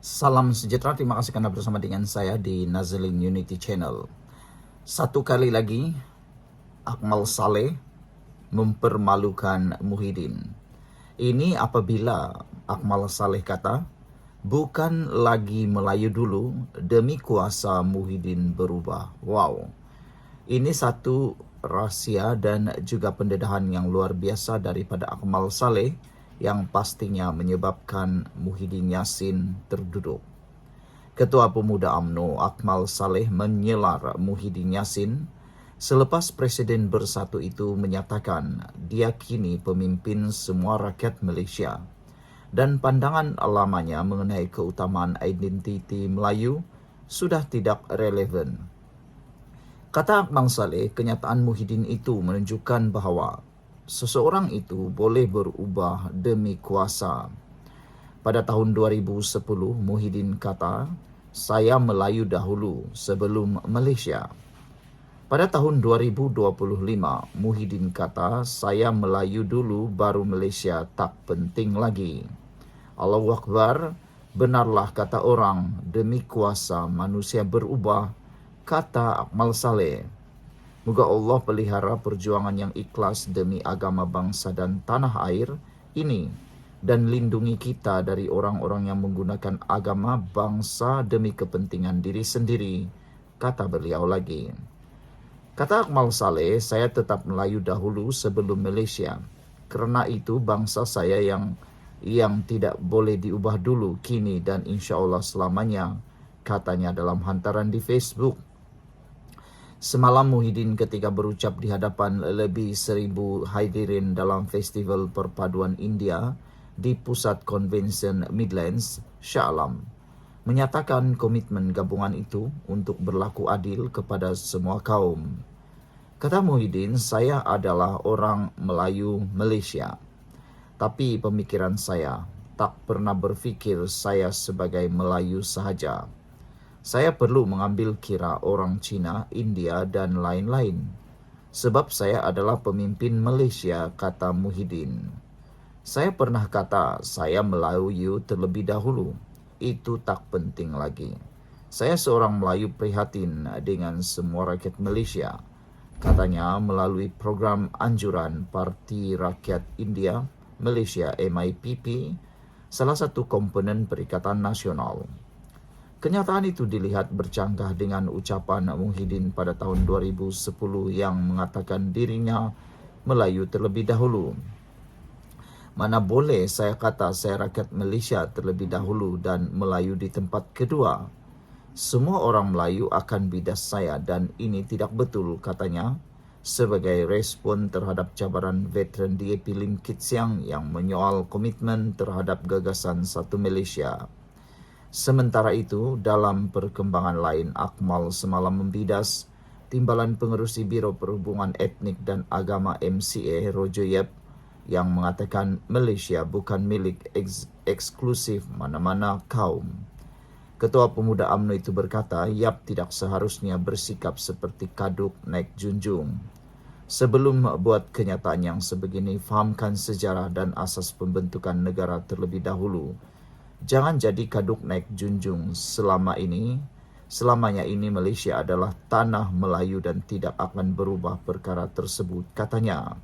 Salam sejahtera, terima kasih karena bersama dengan saya di Nazlin Unity Channel. Satu kali lagi, Akmal Saleh mempermalukan Muhyiddin. Ini apabila Akmal Saleh kata, bukan lagi Melayu dulu, demi kuasa Muhyiddin berubah. Wow, ini satu rahsia dan juga pendedahan yang luar biasa daripada Akmal Saleh yang pastinya menyebabkan Muhyiddin Yassin terduduk. Ketua Pemuda UMNO Akmal Saleh menyelar Muhyiddin Yassin selepas Presiden Bersatu itu menyatakan dia kini pemimpin semua rakyat Malaysia dan pandangan lamanya mengenai keutamaan identiti Melayu sudah tidak relevan. Kata Akmal Saleh, kenyataan Muhyiddin itu menunjukkan bahawa seseorang itu boleh berubah demi kuasa. Pada tahun 2010, Muhyiddin kata, saya Melayu dahulu sebelum Malaysia. Pada tahun 2025, Muhyiddin kata, saya Melayu dulu baru Malaysia tak penting lagi. Allahu Akbar, benarlah kata orang, demi kuasa manusia berubah, kata Akmal Saleh. Moga Allah pelihara perjuangan yang ikhlas demi agama bangsa dan tanah air ini dan lindungi kita dari orang-orang yang menggunakan agama bangsa demi kepentingan diri sendiri, kata beliau lagi. Kata Akmal Saleh, saya tetap Melayu dahulu sebelum Malaysia. Kerana itu bangsa saya yang tidak boleh diubah dulu, kini dan insya Allah selamanya, katanya dalam hantaran di Facebook. Semalam Muhyiddin ketika berucap di hadapan lebih 1,000 hadirin dalam Festival Perpaduan India di Pusat Konvensyen Midlands, Shah Alam, menyatakan komitmen gabungan itu untuk berlaku adil kepada semua kaum. Kata Muhyiddin, saya adalah orang Melayu Malaysia, tapi pemikiran saya tak pernah berfikir saya sebagai Melayu sahaja. Saya perlu mengambil kira orang Cina, India dan lain-lain. Sebab saya adalah pemimpin Malaysia, kata Muhyiddin. Saya pernah kata saya Melayu terlebih dahulu. Itu tak penting lagi. Saya seorang Melayu prihatin dengan semua rakyat Malaysia. Katanya melalui program anjuran Parti Rakyat India Malaysia MIPP, salah satu komponen Perikatan Nasional. Kenyataan itu dilihat bercanggah dengan ucapan Muhyiddin pada tahun 2010 yang mengatakan dirinya Melayu terlebih dahulu. Mana boleh saya kata saya rakyat Malaysia terlebih dahulu dan Melayu di tempat kedua. Semua orang Melayu akan bidas saya dan ini tidak betul, katanya, sebagai respon terhadap cabaran veteran DAP Lim Kit Siang yang menyoal komitmen terhadap gagasan Satu Malaysia. Sementara itu, dalam perkembangan lain, Akmal semalam membidas Timbalan Pengerusi Biro Perhubungan Etnik dan Agama MCA Rojo Yep yang mengatakan Malaysia bukan milik eksklusif mana-mana kaum. Ketua Pemuda UMNO itu berkata, Yap tidak seharusnya bersikap seperti kaduk naik junjung. Sebelum buat kenyataan yang sebegini, fahamkan sejarah dan asas pembentukan negara terlebih dahulu. Jangan jadi kaduk naik junjung selamanya ini Malaysia adalah tanah Melayu dan tidak akan berubah perkara tersebut, katanya.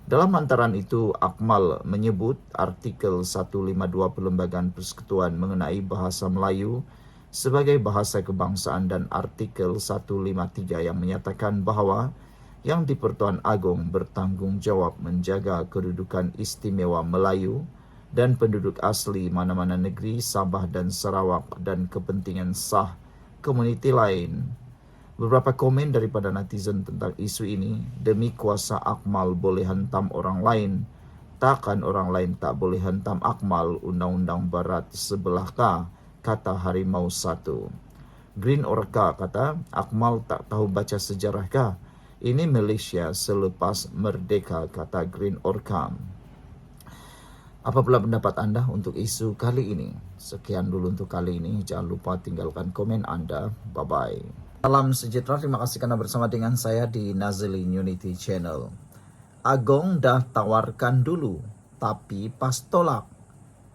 Dalam hantaran itu, Akmal menyebut artikel 152 Perlembagaan Persekutuan mengenai bahasa Melayu sebagai bahasa kebangsaan dan artikel 153 yang menyatakan bahawa yang di-Pertuan Agong bertanggungjawab menjaga kedudukan istimewa Melayu dan penduduk asli mana-mana negeri Sabah dan Sarawak dan kepentingan sah komuniti lain. Beberapa komen daripada netizen tentang isu ini, demi kuasa Akmal boleh hentam orang lain, takkan orang lain tak boleh hentam Akmal, undang-undang barat sebelahkah, kata Harimau 1. Green Orca kata, Akmal tak tahu baca sejarahkah? Ini Malaysia selepas merdeka, kata Green Orca. Apa pula pendapat anda untuk isu kali ini? Sekian dulu untuk kali ini. Jangan lupa tinggalkan komen anda. Bye-bye. Salam sejahtera. Terima kasih karena bersama dengan saya di Nazlin Unity Channel. Agong dah tawarkan dulu, tapi pas tolak.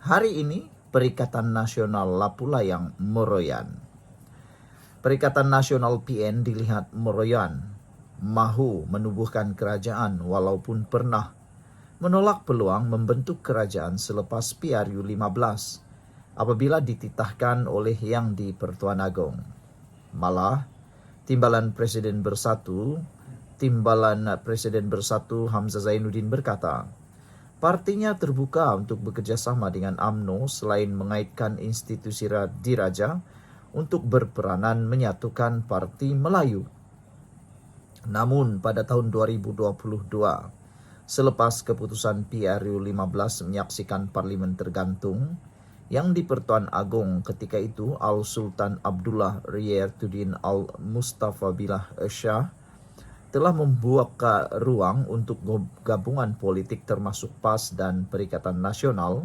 Hari ini Perikatan Nasional lah pula yang meroyan. Perikatan Nasional PN dilihat meroyan, mahu menubuhkan kerajaan walaupun pernah menolak peluang membentuk kerajaan selepas PRU 15 apabila dititahkan oleh Yang di-Pertuan Agong. Malah, Timbalan Presiden Bersatu Hamzah Zainuddin berkata, partinya terbuka untuk bekerjasama dengan UMNO selain mengaitkan institusi diraja untuk berperanan menyatukan Parti Melayu. Namun pada tahun 2022, selepas keputusan PRU 15 menyaksikan parlimen tergantung, Yang di-Pertuan Agong ketika itu Al-Sultan Abdullah Riyartuddin Al-Mustafa Billah Shah telah membuka ruang untuk gabungan politik termasuk PAS dan Perikatan Nasional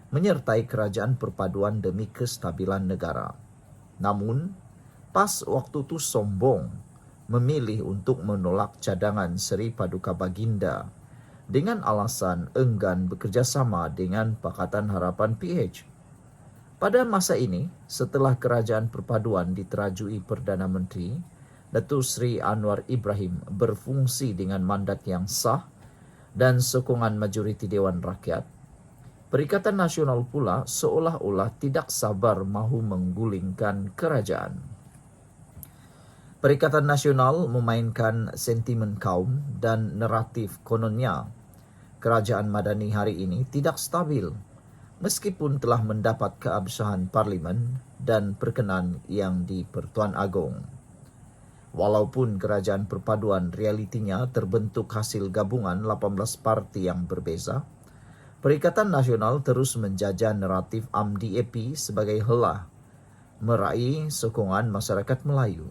menyertai kerajaan perpaduan demi kestabilan negara. Namun, PAS waktu itu sombong memilih untuk menolak cadangan Seri Paduka Baginda dengan alasan enggan bekerjasama dengan Pakatan Harapan PH. Pada masa ini, setelah kerajaan perpaduan diterajui Perdana Menteri Datuk Seri Anwar Ibrahim berfungsi dengan mandat yang sah dan sokongan majoriti Dewan Rakyat, Perikatan Nasional pula seolah-olah tidak sabar mahu menggulingkan kerajaan. Perikatan Nasional memainkan sentimen kaum dan naratif kononnya kerajaan Madani hari ini tidak stabil meskipun telah mendapat keabsahan parlimen dan perkenan Yang di-Pertuan Agong. Walaupun kerajaan perpaduan realitinya terbentuk hasil gabungan 18 parti yang berbeza, Perikatan Nasional terus menjajah naratif UMDAP sebagai helah meraih sokongan masyarakat Melayu.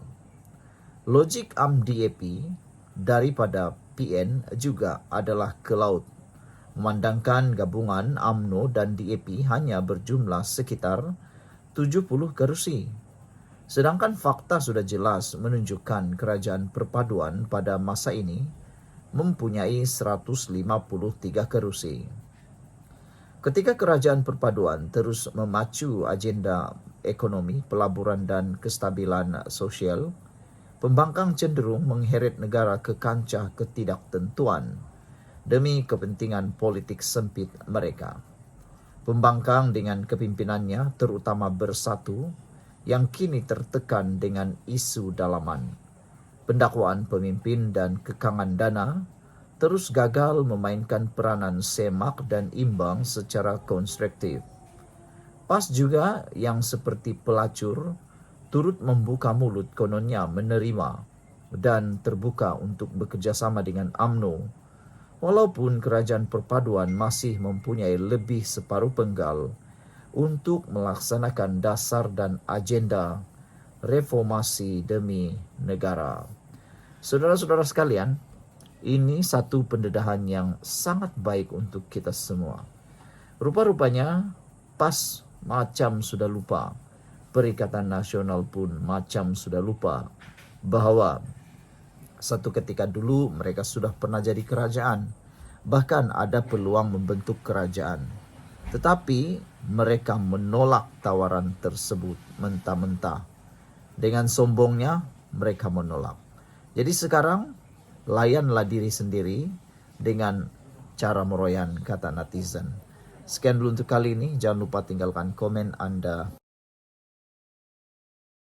Logik UMDAP daripada PN juga adalah ke laut, memandangkan gabungan UMNO dan DAP hanya berjumlah sekitar 70 kerusi. Sedangkan fakta sudah jelas menunjukkan kerajaan perpaduan pada masa ini mempunyai 153 kerusi. Ketika kerajaan perpaduan terus memacu agenda ekonomi, pelaburan dan kestabilan sosial, pembangkang cenderung mengheret negara ke kancah ketidaktentuan demi kepentingan politik sempit mereka. Pembangkang dengan kepimpinannya terutama Bersatu yang kini tertekan dengan isu dalaman, pendakwaan pemimpin dan kekangan dana, terus gagal memainkan peranan semak dan imbang secara konstruktif. PAS juga yang seperti pelacur, turut membuka mulut kononnya menerima dan terbuka untuk bekerjasama dengan UMNO, walaupun kerajaan perpaduan masih mempunyai lebih separuh penggal untuk melaksanakan dasar dan agenda reformasi demi negara. Saudara-saudara sekalian, ini satu pendedahan yang sangat baik untuk kita semua. Rupa-rupanya PAS macam sudah lupa, Perikatan Nasional pun macam sudah lupa bahwa satu ketika dulu mereka sudah pernah jadi kerajaan, bahkan ada peluang membentuk kerajaan. Tetapi mereka menolak tawaran tersebut mentah-mentah. Dengan sombongnya mereka menolak. Jadi sekarang layanlah diri sendiri dengan cara meroyan, kata netizen. Sekian dulu untuk kali ini. Jangan lupa tinggalkan komen Anda.